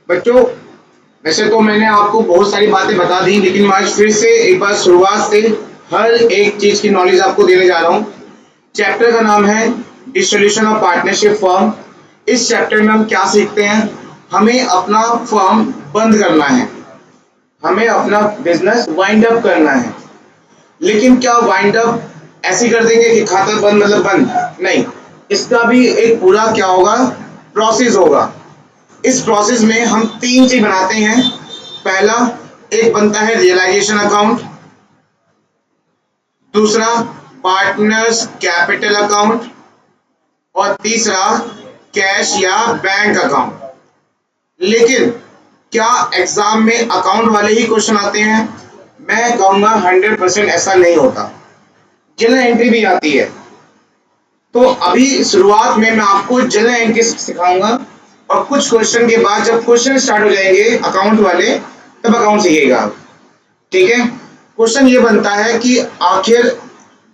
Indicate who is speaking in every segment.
Speaker 1: बच्चों, वैसे तो मैंने आपको बहुत सारी बातें बता दी, लेकिन मैं आज फिर से एक बार शुरुआत से हर एक चीज की नॉलेज आपको देने जा रहा हूँ। चैप्टर का नाम है डिसोल्यूशन ऑफ पार्टनरशिप फर्म। इस चैप्टर में हम क्या सीखते हैं? हमें अपना फर्म बंद करना है, हमें अपना बिजनेस वाइंड अप करना है। लेकिन क्या वाइंड अप ऐसे कर देंगे कि खाता बंद मतलब बंद? नहीं, इसका भी एक पूरा क्या होगा, प्रोसेस होगा। इस प्रोसेस में हम तीन चीज बनाते हैं। पहला, एक बनता है रियलाइजेशन अकाउंट, दूसरा पार्टनर्स कैपिटल अकाउंट, और तीसरा कैश या बैंक अकाउंट। लेकिन क्या एग्जाम में अकाउंट वाले ही क्वेश्चन आते हैं? मैं कहूंगा 100% ऐसा नहीं होता, जनरल एंट्री भी आती है। तो अभी शुरुआत में मैं आपको जनरल एंट्री सिखाऊंगा, और कुछ क्वेश्चन के बाद जब क्वेश्चन स्टार्ट हो जाएंगे अकाउंट वाले, तब अकाउंट सीखिएगा आप। ठीक है? क्वेश्चन ये बनता है कि आखिर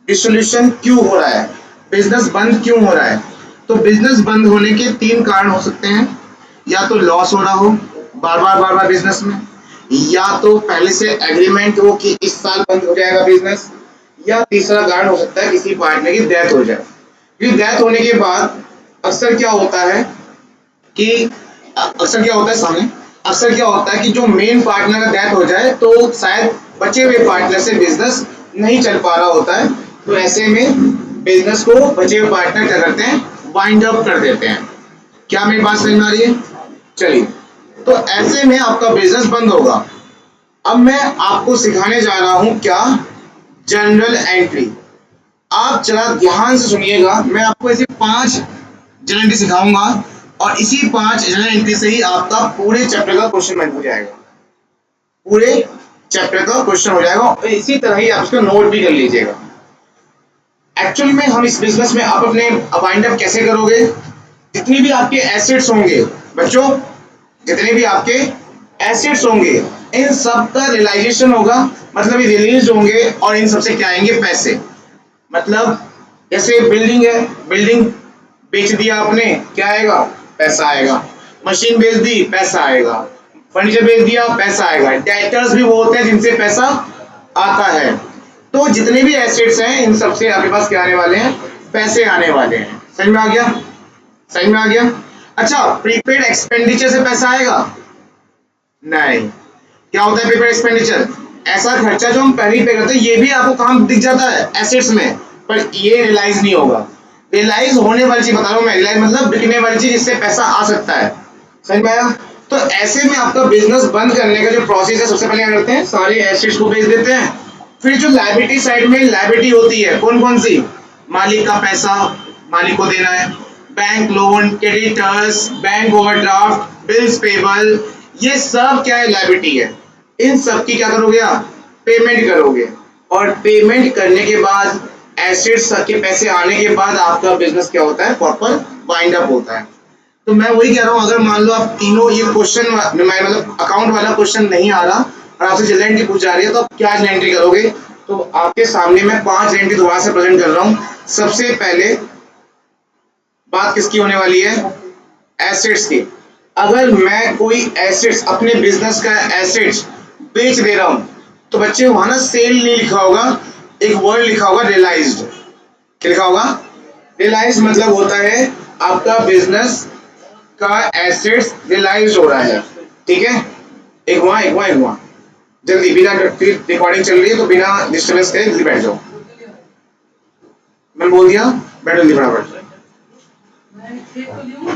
Speaker 1: डिसोल्यूशन क्यों हो रहा है, बिजनेस बंद क्यों हो रहा है? तो बिजनेस बंद होने के तीन कारण हो सकते हैं। या तो लॉस हो रहा हो बार बार बिजनेस में, या तो पहले से एग्रीमेंट हो कि इस साल बंद हो जाएगा बिजनेस, या तीसरा कारण हो सकता है किसी पार्टनर की डेथ हो जाए। क्योंकि डेथ होने के बाद अक्सर क्या होता है कि अक्सर क्या होता है सामने अक्सर क्या होता है कि जो मेन पार्टनर का डेथ हो जाए तो शायद बचे हुए पार्टनर से बिजनेस नहीं चल पा रहा होता है। तो ऐसे में बिजनेस को बचे हुए पार्टनर क्या करते हैं, वाइंड अप कर देते हैं। क्या मेरी बात समझ में आ रही है? चलिए, तो ऐसे में आपका बिजनेस बंद होगा। अब मैं आपको सिखाने जा रहा हूं क्या, जनरल एंट्री। आप जरा ध्यान से सुनिएगा, मैं आपको ऐसे 5 जनरल एंट्री सिखाऊंगा, और इसी 5 जनरल एंट्री से ही आपका पूरे चैप्टर का क्वेश्चन बन हो जाएगा, पूरे चैप्टर का क्वेश्चन हो जाएगा। और इसी तरह ही आप उसका नोट भी कर लीजिएगा। एक्चुअली में हम इस बिजनेस में आप अपने वाइंड अप कैसे करोगे? जितनी भी आपके एसेट्स होंगे बच्चों, जितने भी आपके एसेट्स होंगे, इन सब का रियलाइजेशन होगा, मतलब ये रिलीज होंगे, और इन सबसे क्या आएंगे, पैसे। मतलब जैसे बिल्डिंग है, बिल्डिंग बेच दिया आपने, क्या आएगा, पैसा आएगा। मशीन बेच दी, पैसा आएगा। फर्नीचर बेच दिया, पैसा आएगा। डेटर्स भी वो होते हैं जिनसे पैसा आता है। तो जितने भी एसेट्स हैं, इन सबसे आपके पास क्या आने वाले हैं, पैसे आने वाले हैं। समझ में आ गया? समझ में आ गया? अच्छा, प्रीपेड एक्सपेंडिचर से पैसा आएगा? नहीं। क्या होता है प्रीपेड एक्सपेंडिचर? ऐसा खर्चा जो हम पहले ही पे करते हैं, ये भी आपको काम दिख जाता है एसेट्स में, पर ये रियलाइज नहीं होगा। रियलाइज होने वाली चीज बता रहा हूं मैं, रियलाइज मतलब बिकने वाली चीज जिससे पैसा आ सकता है। समझ में आया? तो ऐसे में आपका बिजनेस बंद करने का जो प्रोसेस है, सबसे पहले क्या करते हैं, सारे एसेट्स को बेच देते हैं। फिर जो लायबिलिटी साइड में लायबिलिटी होती है, कौन कौन सी? मालिक का पैसा, मालिक को देना है, bank loan, creditors, bank overdraft, bills payable, ये सब क्या है, लायबिलिटी है। इन सब की क्या करोगे आप, पेमेंट करोगे। और पेमेंट करने के बाद, एसेट्स के पैसे आने के बाद आपका बिजनेस क्या होता है, प्रॉपर वाइंड अप होता है। तो मैं वही कह रहा हूं, अगर मान लो आप तीनों ये क्वेश्चन, मतलब अकाउंट वाला क्वेश्चन नहीं आ रहा और आपसे जनरल एंट्री पूछ जा रही है, तो आप क्या जनरल एंट्री करोगे? तो आपके सामने मैं 5 जनरल एंट्री दोबारा से प्रेजेंट कर रहा हूं। सबसे पहले बात किसकी होने वाली है, एसेट्स की। अगर मैं कोई एसेट्स, अपने बिजनेस का एसेट्स बेच दे रहा हूं, तो बच्चे वहां ना सेल नहीं लिखा होगा, एक वर्ड लिखा होगा रियलाइज्ड। क्या लिखा होगा? रियलाइज मतलब होता है आपका बिजनेस का एसेट्स रियलाइज हो रहा है। ठीक है? एक वहां, एक वहां, एक वहां। जल्दी, बिना रिकॉर्डिंग चल रही है तो बिना डिस्टर्बेंस के जल्दी बैठ जाओ। मैं बोल दिया, बैठो जल्दी फटाफट।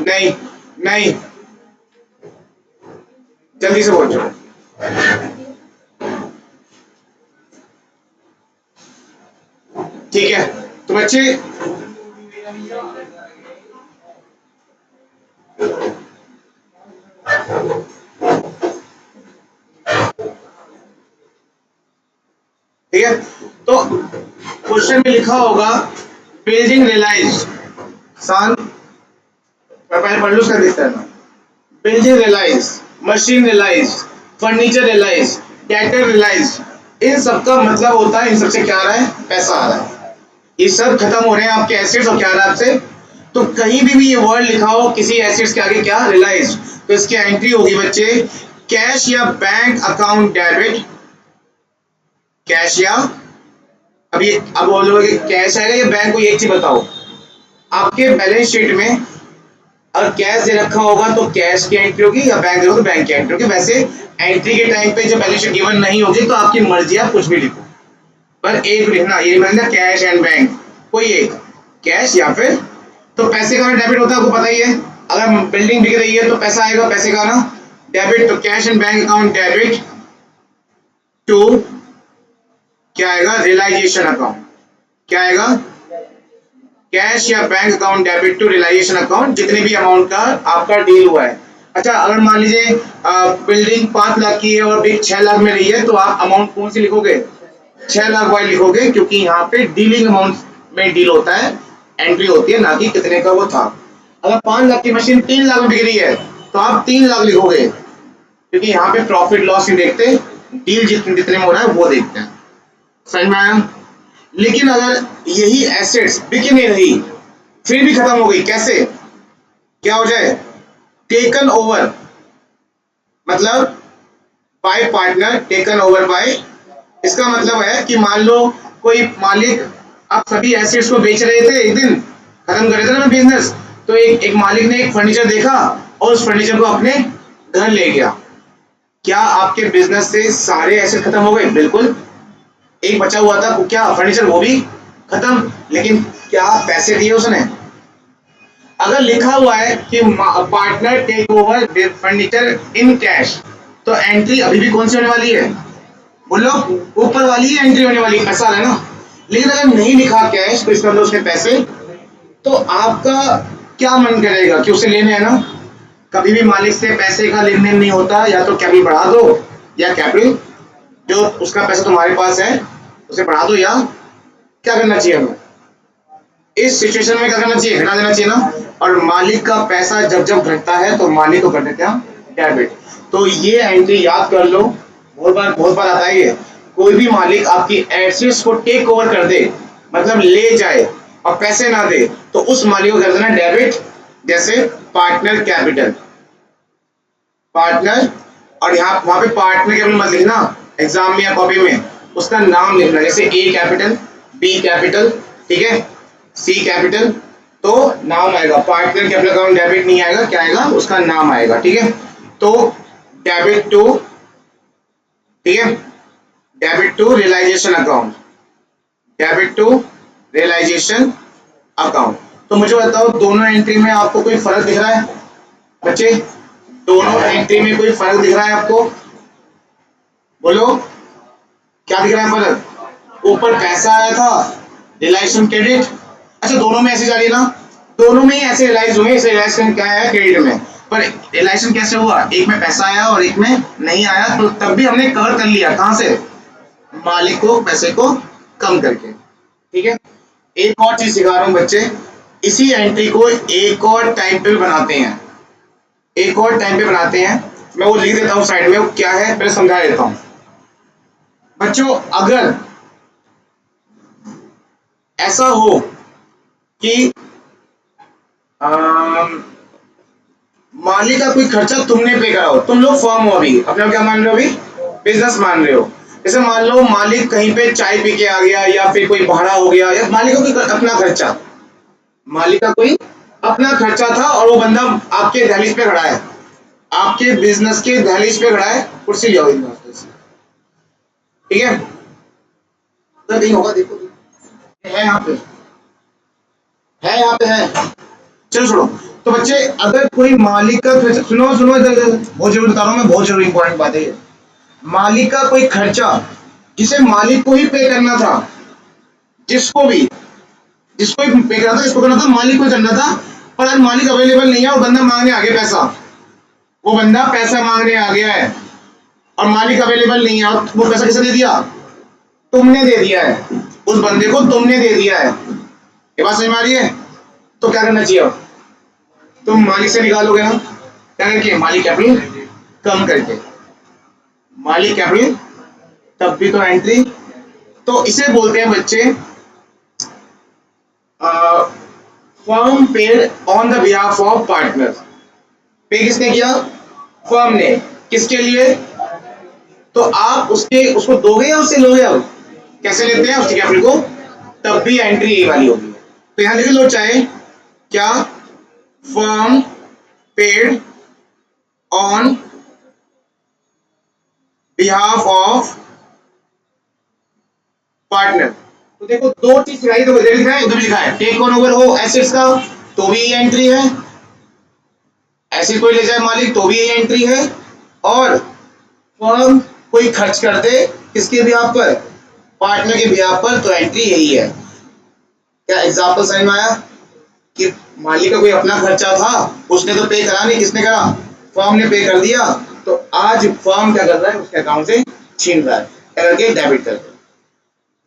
Speaker 1: नहीं, नहीं, जल्दी से पहुंचो। ठीक है? तो बच्चे, ठीक है, तो क्वेश्चन में लिखा होगा बिल्डिंग रियलाइज, शांत, मैं पहले पढ़ लूँ उसका दिखता है। Building realise, machine realise, furniture realise, debtor realise, इन सब का मतलब होता है, इन सबसे क्या आ रहा है, पैसा आ रहा है। ये सब खत्म हो रहे हैं आपके एसेट्स, और क्या आ रहा है आपसे। तो कहीं भी ये वर्ड लिखा हो किसी एसेट्स के आगे, क्या, रियलाइज, तो इसकी एंट्री होगी बच्चे कैश या बैंक अकाउंट डेबिट, कैश या अब बोलोगे कैश आएगा या बैंक, को एक चीज बताओ, आपके बैलेंस शीट में अगर कैश दे रखा होगा तो कैश की एंट्री होगी, या बैंक दे तो बैंक की एंट्री होगी। वैसे एंट्री के टाइम पे जब बैलेंस शीट गिवन नहीं होगी तो आपकी मर्जी, आप कुछ भी लिखो, पर एक लिखना, ये मतलब कैश एंड बैंक, कोई एक, कैश या फिर, तो पैसे का डेबिट होता है, आपको पता ही है, अगर बिल्डिंग बिक रही है तो पैसा आएगा, पैसे का ना डेबिट, तो cash and bank account debit to क्या आएगा, रियलाइजेशन अकाउंट, क्या आएगा, कैश या bank account debit to realisation account, जितने भी अमाउंट का आपका डील हुआ है। अच्छा, अगर मान लीजिए बिल्डिंग 5 लाख की है और बिक 6 लाख में रही है, तो आप अमाउंट कौन सी लिखोगे, 6 लाख वाली लिखोगे, क्योंकि यहाँ पे डीलिंग अमाउंट में डील होता है, एंट्री होती है, ना कि कितने का वो था। अगर 5 लाख की मशीन 3 लाख में बिक रही है तो आप 3 लाख लिखोगे, क्योंकि यहाँ पे प्रॉफिट लॉस नहीं देखते, डील जितने में हो रहा है वो देखते हैं। समझ में आया? लेकिन अगर यही एसेट्स बिक नहीं रही, फिर भी खत्म हो गई, कैसे, क्या हो जाए, टेकन ओवर, मतलब bye partner, taken over by, इसका मतलब है कि मान लो कोई मालिक, आप सभी एसेट्स को बेच रहे थे, एक दिन खत्म कर रहे थे ना बिजनेस, तो एक मालिक ने एक फर्नीचर देखा और उस फर्नीचर को अपने घर ले गया, क्या आपके बिजनेस से सारे एसेट खत्म हो गए? बिल्कुल, एक बचा हुआ था क्या, फर्नीचर, वो भी खत्म, लेकिन क्या पैसे दिए उसने? अगर लिखा हुआ है कि partner take over furniture in cash, तो एंट्री अभी भी कौन सी होने वाली है, बोलो, ऊपर वाली ही एंट्री होने वाली, ऐसा है ना। लेकिन अगर नहीं लिखा कैश, तो इसका मतलब उसके पैसे, तो आपका क्या मन करेगा कि उसे लेने, है ना। कभी भी मालिक से पैसे का लेन देन नहीं होता, या तो कैपिटल बढ़ा दो, या कैपिटल जो उसका पैसा तुम्हारे पास है उसे बढ़ा दो, या क्या करना चाहिए हमें इस सिचुएशन में, क्या करना चाहिए, घटा देना चाहिए ना। और मालिक का पैसा जब जब घटता है तो मालिक को कर देते हैं डेबिट। तो ये एंट्री याद कर लो, बहुत बार आता है ये, कोई भी मालिक आपकी एसेट्स को टेक ओवर कर दे, मतलब ले जाए और पैसे ना दे, तो उस मालिक को कर देना डेबिट। जैसे पार्टनर कैपिटल, पार्टनर, और यहाँ वहां पे पार्टनर कैपिटल मत लिखना एग्जाम में या कॉपी में, उसका नाम लिखना, जैसे ए कैपिटल, बी कैपिटल, ठीक है, सी कैपिटल, तो नाम आएगा, पार्टनर कैपिटल अकाउंट डेबिट नहीं आएगा, क्या आएगा, उसका नाम आएगा, ठीक है। तो डेबिट टू, ठीक है, debit to realisation account, debit to realisation account. तो मुझे बताओ, दोनों एंट्री में आपको कोई फर्क दिख रहा है बच्चे, दोनों एंट्री में कोई फर्क दिख रहा है आपको, बोलो क्या दिख रहा है फर्क, ऊपर पैसा आया था, रियलाइजेशन क्रेडिट, अच्छा दोनों में ऐसे जा रही है ना, दोनों में ही ऐसे रियलाइज हुए, इसे रियलाइजेशन क्या है, क्रेडिट में, पर रियलाइजेशन कैसे हुआ, एक में पैसा आया और एक में नहीं आया, तो तब भी हमने कवर कर लिया, कहां से, मालिक को पैसे को कम करके, ठीक है। एक और चीज सिखा रहा हूं बच्चे, इसी एंट्री को एक और टाइम पे बनाते हैं, एक और टाइम पे बनाते हैं, मैं वो लिख देता हूं साइड में, वो क्या है पहले समझा देता हूं बच्चों। अगर ऐसा हो कि मालिक का कोई खर्चा तुमने पे करा हो, तुम लोग फर्म हो, अभी अपने क्या मान रहे हो, अभी बिजनेस मान रहे हो, जैसे मान लो मालिक कहीं पे चाय पी के आ गया, या फिर कोई भाड़ा हो गया, या मालिक का कोई अपना खर्चा, मालिक का कोई अपना खर्चा था, और वो बंदा आपके दहलीज पे खड़ा है, आपके बिजनेस के दहलीज पे खड़ा है, कुर्सी ले आओ, ठीक है, तो नहीं होगा, देखो है यहाँ पे, है यहाँ पे है, चलो छोड़ो। तो बच्चे, अगर कोई मालिक का खर्चा, सुनो सुनो इधर इधर, बहुत जरूरी बता रहा हूँ मैं, बहुत जरूरी इंपॉर्टेंट बात है ये, मालिक का कोई खर्चा जिसे मालिक को ही पे करना था, जिसको भी पे करना था, इसको करना था, मालिक को करना था, पर आज मालिक अवेलेबल नहीं है, वो बंदा मांगने आ गया पैसा, वो बंदा पैसा मांगने आ गया है, और मालिक अवेलेबल नहीं है, और वो पैसा किसने दे दिया, तुमने दे दिया है, उस बंदे को तुमने दे दिया है, ये बात समझ में आ रही है। तो क्या करना चाहिए, अब तुम मालिक से निकालोगे ना, क्या करके, मालिक कैपिटल कम करके, मालिक कैपिटल, तब भी तो एंट्री, तो इसे बोलते हैं बच्चे firm paid on the behalf of partner. पे किसने किया, फर्म ने, किसके लिए? तो आप उसको दोगे या उससे लोगे? अब कैसे लेते हैं उसके कैपिटल को? तब भी एंट्री यही वाली होगी। तो यहां लिख लो चाहे क्या, firm paid on behalf of partner. तो देखो दो चीज सिखाई, तो इधर लिखा है उधर लिखा है। टेक ऑन ओवर हो एसेट्स का तो भी ये एंट्री है, एसेट कोई ले जाए मालिक तो भी ये एंट्री है, और फर्म कोई खर्च कर दे किसके बिहाफ पर? पार्टनर के बिहाफ पर, तो एंट्री यही है। क्या एग्जांपल समझ में आया कि मालिक का कोई अपना खर्चा था, उसने तो पे करा नहीं, किसने करा? फर्म ने पे कर दिया। तो आज फर्म क्या कर रहा है? उसके अकाउंट से छीन रहा है, क्या करके? डेबिट करके।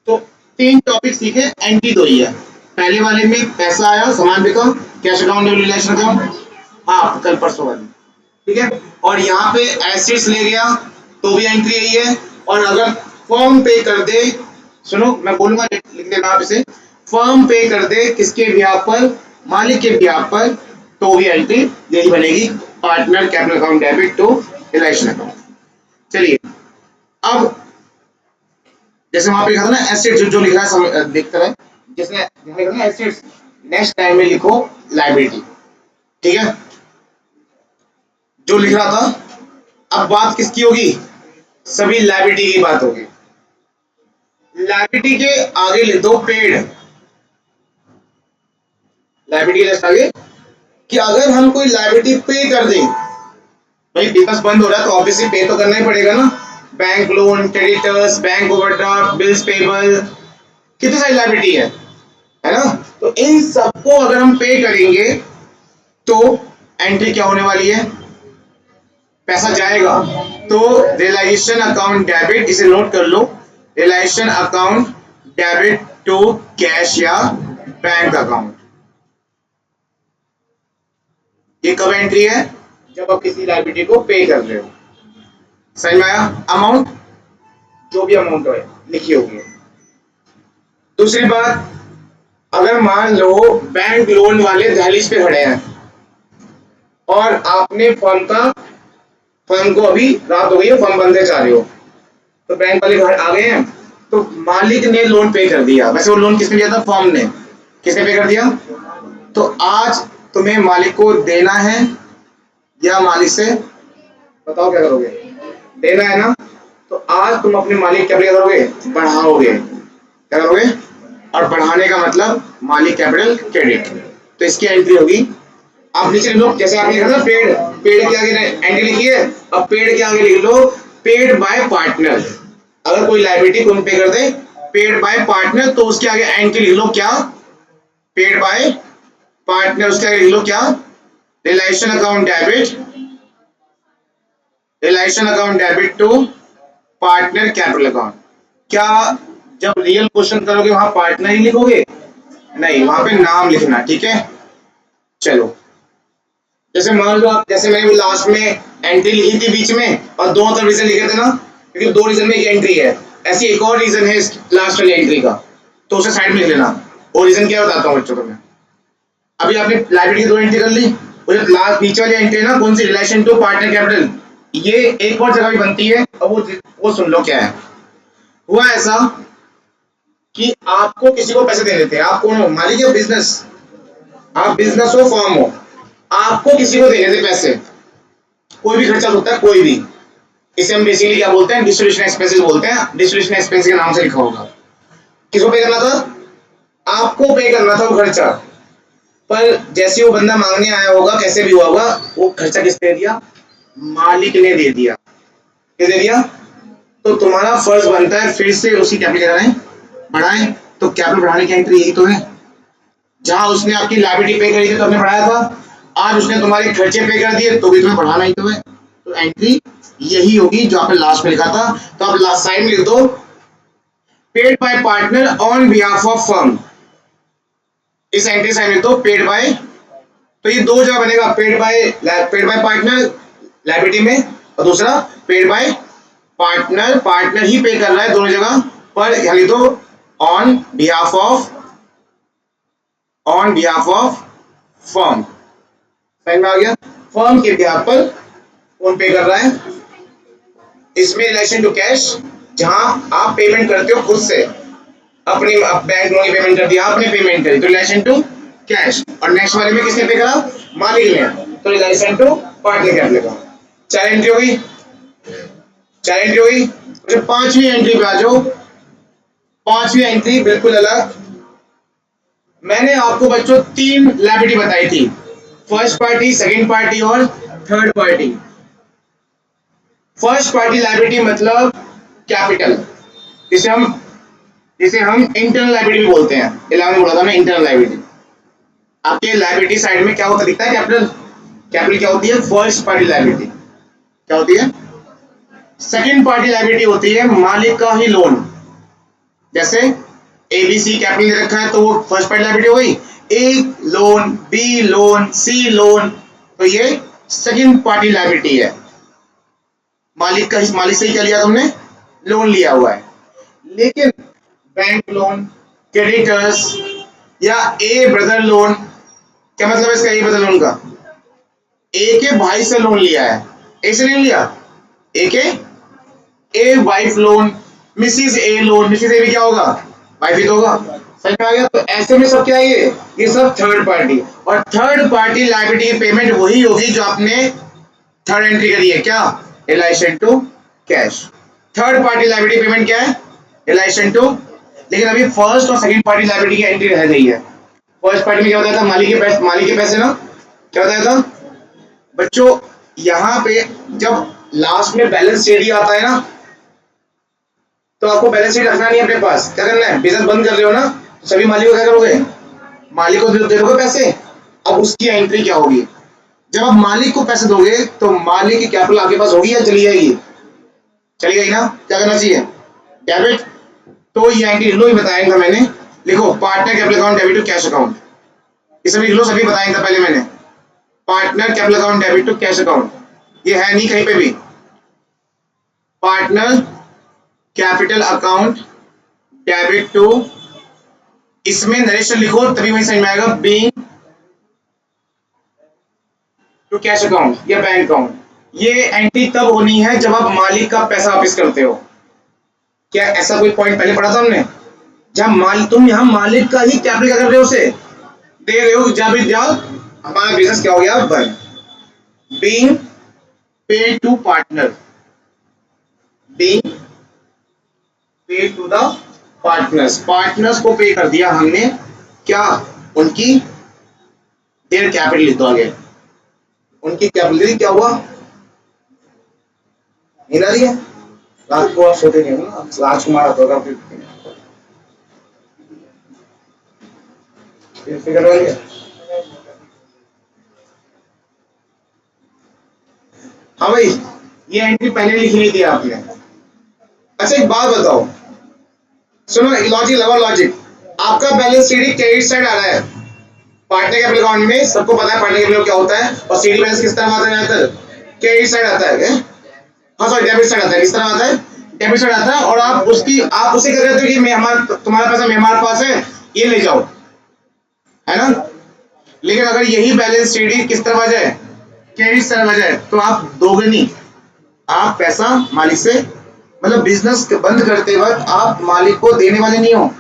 Speaker 1: तो तीन टॉपिक सीखे, एंट्री दो ही है। पहले वाले में पैसा आया, सामान बिका, कैश अकाउंट रिलेशन अकाउंट, हाँ कल परसों वाली, ठीक है। और यहाँ पे एसेट्स ले गया तो भी एंट्री यही है। और अगर फर्म पे कर दे, सुनो मैं बोलूंगा लिख देना आप इसे, फर्म पे कर दे किसके बिहाफ पर? मालिक के बिहाफ पर, तो भी एंट्री यही बनेगी, partner capital account debit to relation account. चलिए अब जैसे वहां पे लिखा था ना एसेट्स, जो लिखा है देखते रहे, जैसे लिखा था एसेट्स, नेक्स्ट टाइम में लिखो लायबिलिटी, ठीक है, जो लिख रहा था। अब बात किसकी होगी? सभी लायबिलिटी की बात होगी। लायबिलिटी के आगे लिख दो पेड, लायबिलिटी के जस्ट आगे, कि अगर हम कोई लायबिलिटी पे कर दें, भाई बिजनेस बंद हो रहा है तो ऑब्वियसली पे तो करना ही पड़ेगा ना, bank loan, creditors, bank overdraft, bills payable, कितनी सारी लायबिलिटी है ना? तो इन सबको अगर हम पे करेंगे तो एंट्री क्या होने वाली है? पैसा जाएगा, तो रियलाइजेशन अकाउंट डेबिट, इसे नोट कर लो, realisation account debit to cash या बैंक अकाउंट। ये कब एंट्री है? जब आप किसी लायबिलिटी को पे कर रहे हो। समझ में आया? अमाउंट, जो भी अमाउंट है लिखी होगी। दूसरी बात, अगर मान लो बैंक लोन वाले दहलीज पे खड़े हैं और आपने फर्म को अभी रात हो गई है, फर्म बंद है चाह रहे हो, तो बैंक वाले घर आ गए हैं, तो मालिक ने लोन पे कर दिया। वैसे वो लोन किसने दिया था? फर्म ने। किसने पे कर दिया? तो आज तुम्हें मालिक को देना है या मालिक से, बताओ क्या करोगे? देना है ना, तो आज तुम अपने मालिक क्या करोगे? बढ़ाओगे। क्या करोगे? और बढ़ाने का मतलब मालिक कैपिटल क्रेडिट, तो इसकी एंट्री होगी। आप नीचे लिख लो, जैसे आपने लिखा था पेड, पेड के आगे एंट्री लिखी है, अब पेड के आगे लिख लो पेड बाय पार्टनर। अगर कोई लायबिलिटी कोई पे कर दे पेड बाय पार्टनर, तो उसके आगे एंट्री लिख लो क्या? Paid by partner. उसके आगे लिख लो क्या? Relation account debit, relation account debit to partner capital account. क्या जब रियल क्वेश्चन करोगे वहां पार्टनर ही लिखोगे? नहीं, वहां पे नाम लिखना, ठीक है। चलो जैसे मान लो आप, जैसे मैंने लास्ट में एंट्री लिखी थी बीच में और दो मतलब रीजन लिखे थे ना, क्योंकि दो रीजन में एक एंट्री है, ऐसी एक और रीजन है इस लास्ट वाली एंट्री का, तो उसे साइड में लिख लेना। वो रीजन क्या बताता हूँ बच्चों को मैं। अभी आपने लाइब्रेरी की दो एंट्री कर ली, वो जो लास्ट बीच वाली एंट्री है ना, कौन सी? रिलेशन टू पार्टनर कैपिटल, ये एक और जगह भी बनती है, अब वो सुन लो क्या है। हुआ ऐसा कि आपको किसी को पैसे देने थे, आप कौन हो? मालिक या बिजनेस? आप बिजनेस हो, फर्म हो, आपको किसी को देने थे पैसे, कोई भी खर्चा होता है, कोई भी, इसे हम बेसिकली क्या बोलते हैं? डिस्ट्रीब्यूशन एक्सपेंसेस बोलते हैं। डिस्ट्रीब्यूशन एक्सपेंस के नाम से लिखा होगा। किसको पे करना था? आपको पे करना था वो खर्चा, पर जैसे वो बंदा मांगने आया होगा, कैसे भी हुआ होगा, वो खर्चा किसने दे दिया? मालिक ने दे दिया। किस दे दिया? तो तुम्हारा फर्ज बनता है फिर से उसी कैपिटल कराएं, बढ़ाएं। तो कैपिटल बढ़ाने की एंट्री यही तो है। जहां उसने आपकी लायबिलिटी पे करी थी तो हमने बढ़ाया था, आज उसने तुम्हारे खर्चे पे कर दिए तो भी तुम्हें बढ़ाना ही तो है। तो एंट्री यही होगी जो आपने लास्ट में लिखा था। तो आप लास्ट साइड में लिख दो paid by partner on behalf of firm. इस एंट्री साइड में तो पेड बाय, तो ये दो जगह बनेगा, पेड बाय पार्टनर लायबिलिटी में, और दूसरा पेड बाय पार्टनर, पार्टनर ही पे कर रहा है दोनों जगह पर, यहाँ लिख दो ऑन बिहाफ ऑफ फर्म। समझ में आ गया? फर्म के बिहाफ पर कौन पे कर रहा है? इसमें रिलेशन टू कैश, जहां आप पेमेंट करते हो खुद से, अपनी बैंक लोन की पेमेंट कर दिया आपने, पेमेंट करी तो रिलेशन टू कैश। और नेक्स्ट वाले में किसने पे करा? मालिक ने, तो relation to partner capital account. चार एंट्री होगी, चार एंट्री होगी। तो पांचवी एंट्री पे आ जाओ। पांचवी एंट्री बिल्कुल अलग। मैंने आपको बच्चों तीन लायबिलिटी बताई थी, फर्स्ट पार्टी, सेकंड पार्टी और third party. First party liability मतलब कैपिटल, जिसे हम इंटरनल लायबिलिटी भी बोलते हैं। 11 में बोला था मैं इंटरनल लायबिलिटी। आपके लायबिलिटी साइड में क्या होता दिखता है? कैपिटल। कैपिटल क्या होती है? First party liability. क्या होती है? सेकंड पार्टी लायबिलिटी होती है मालिक का ही लोन। जैसे एबीसी कैपिटल दे रखा है तो वो फर्स्ट पार्टी लायबिलिटी हो गई। ए loan, B loan, C loan, तो ये सेकंड पार्टी लायबिलिटी है। मालिक से ही क्या लिया तुमने? लोन लिया हुआ है। लेकिन बैंक लोन, क्रेडिटर्स या ए ब्रदर लोन, क्या मतलब है इसका? ए ब्रदर लोन का, ए के भाई से लोन लिया है, ए से नहीं लिया, ए के A wife loan, Mrs A loan, Mrs A भी क्या होगा? वाइफ ही तो होगा। समझ में आ गया? तो ऐसे में सब क्या है? ये सब थर्ड पार्टी। और थर्ड पार्टी लायबिलिटी की पेमेंट वही होगी जो आपने थर्ड एंट्री करी है। क्या? Relation to cash. Third party liability payment क्या है? Relation to. लेकिन अभी फर्स्ट और सेकंड पार्टी लायबिलिटी की एंट्री रह गई है। फर्स्ट पार्टी में क्या होता था? मालिक के पैसे ना, क्या होता था बच्चों? यहां पे जब लास्ट में बैलेंस शीट आता है ना, तो आपको बैलेंस शीट रखना नहीं है अपने पास। क्या करना है? बिजनेस बंद कर रहे हो ना, तो सभी मालिक को क्या करोगे? मालिक को दे दोगे पैसे। अब उसकी एंट्री क्या होगी? जब आप मालिक को पैसे दोगे तो मालिक की कैपिटल आपके पास होगी या चली जाएगी? चली गई ना? क्या करना चाहिए? डेबिट। तो ये एंट्री लो ही बताया था मैंने। लिखो partner capital account debit to cash account. इसे भी लिख लो, सभी बताया था पहले मैंने। Partner capital account debit to cash account, ये है नहीं कहीं पे भी। Partner capital account debit to, इसमें नरेशन लिखो तभी वही समझ में आएगा, बीइंग टू कैश अकाउंट या बैंक अकाउंट। ये एंट्री तब होनी है जब आप मालिक का पैसा वापस करते हो। क्या ऐसा कोई पॉइंट पहले पढ़ा था हमने? जब तुम यहाँ मालिक का ही कैपिटल क्या कर रहे हो? उसे दे रहे हो। जब हमारा बिजनेस क्या हो गया? बंद। Being paid to partner, being paid to the partners, partners को पे कर दिया हमने। क्या? उनकी देयर कैपिटल लिख दो आगे, उनकी कैपिटल। क्या हुआ? नींद आ रही है? रात को आप सोते नहीं हो ना, राजकुमार आता होगा फिर हो गया। हाँ भाई, ये एंट्री पहले लिखनी थी आपने। अच्छा एक बात बताओ, सुनो, लॉजिक लगाओ लॉजिक। आपका बैलेंस शीट क्रेडिट साइड आ रहा है पार्टनर कैपिटल अकाउंट में, सबको पता है पार्टनर कैपिटल क्या होता है। और सीडी बैलेंस किस तरह आता है? क्रेडिट साइड आता है। हाँ सॉरी, डेबिट साइड आता है। किस तरह आता है? डेबिट साइड आता है। और आप उसे क्या कहते हो कि मेहमान, तुम्हारा पैसा मेहमान पास है, ये ले जाओ, है ना? लेकिन अगर यही बैलेंस शीट किस तरह आ जाए? क्रेडिट साइड आ जाए, तो आप दोगे नहीं। आप पैसा मालिक से, मतलब बिजनेस बंद करते वक्त आप मालिक को देने वाले नहीं हो,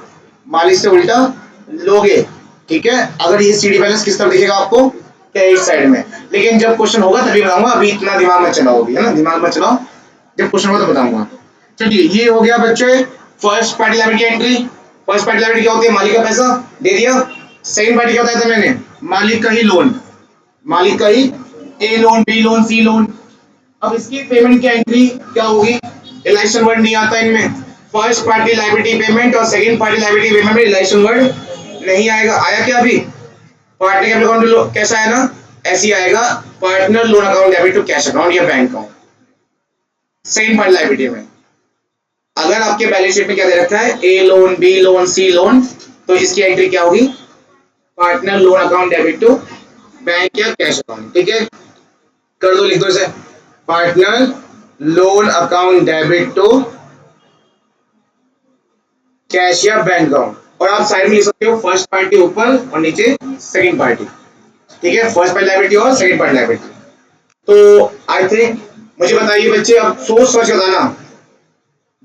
Speaker 1: मालिक से उल्टा लोगे। ठीक है? अगर ये सीडी बैलेंस किस तरह दिखेगा आपको? क्रेडिट साइड में। लेकिन जब क्वेश्चन होगा तभी बताऊंगा, अभी इतना दिमाग मत चलाओ, है ना? दिमाग मत चलाओ, जब क्वेश्चन होगा तो बताऊंगा। चलिए, ये हो गया बच्चे first party liability entry. First party liability क्या होती है? मालिक का पैसा दे दिया। सेकंड पार्टी क्या बताया था मैंने? मालिक का ही लोन, मालिक का ही ए loan, B loan, C loan. अब इसकी पेमेंट की एंट्री क्या होगी? रिलेशन वर्ड नहीं आता इनमें। फर्स्ट पार्टी लायबिलिटी पेमेंट और सेकंड पार्टी लायबिलिटी पेमेंट में रिलेशन वर्ड नहीं आएगा। आया क्या अभी? पार्टनर कैपिटल अकाउंट कैसा है ना, ऐसे ही आएगा, partner loan account debit to cash account या bank account. Second party liability में अगर आपके बैलेंस शीट में क्या दे रखा है? A loan, B loan, C loan, तो इसकी एंट्री क्या होगी? Partner loan account debit to bank या कैश अकाउंट। ठीक है, कर दो, लिख दो इसे, partner loan account debit to cash या बैंक अकाउंट। और आप साइड में लिख सकते हो फर्स्ट पार्टी ऊपर और नीचे सेकंड पार्टी। ठीक है, फर्स्ट पार्टी लायबिलिटी और सेकंड पार्टी लायबिलिटी। तो आई थिंक मुझे बताइए बच्चे, अब सोच समझ के बताना,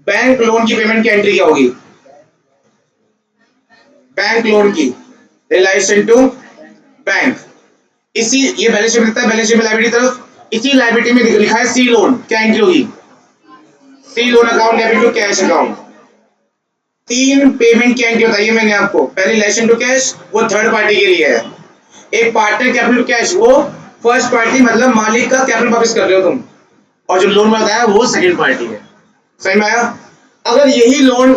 Speaker 1: बैंक लोन की पेमेंट की एंट्री क्या होगी? बैंक लोन की रिलेशन टू बैंक, इसी ये बैलेंस शीट में लिखता है, बैलेंस शीट में लायबिलिटी तरफ, इसी लायबिलिटी में लिखा है सी लोन, क्या एंट्री होगी? C loan account debit to cash account. तीन पेमेंट की एंट्री बताइए मैंने आपको, पहली रिलेशन टू कैश, वो थर्ड पार्टी के लिए है। एक पार्टनर कैपिटल टू कैश, वो फर्स्ट पार्टी मतलब मालिक का कैपिटल वापस कर रहे हो तुम, और जो लोन में बताया वो सेकंड पार्टी है। समझ में आया? अगर यही लोन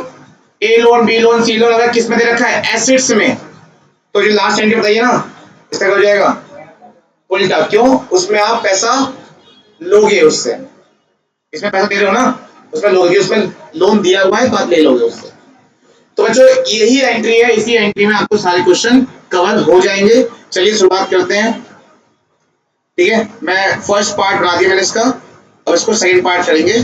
Speaker 1: ए loan B loan C loan अगर किस में दे रखा है? एसेट्स में, तो जो लास्ट एंट्री बताइए ना, इसका हो जाएगा उल्टा। क्यों? उसमें आप पैसा लोगे उससे, इसमें पैसा दे रहे हो ना, उसमें लोगे, उसमें लोन दिया हुआ है तो आप ले लोगे उससे। तो बच्चों यही एंट्री है, इसी एंट्री में आपको सारे क्वेश्चन कवर हो जाएंगे। चलिए शुरुआत करते हैं। ठीक है, मैं फर्स्ट पार्ट बना दिया मैंने इसका, अब इसको सेकंड पार्ट करेंगे।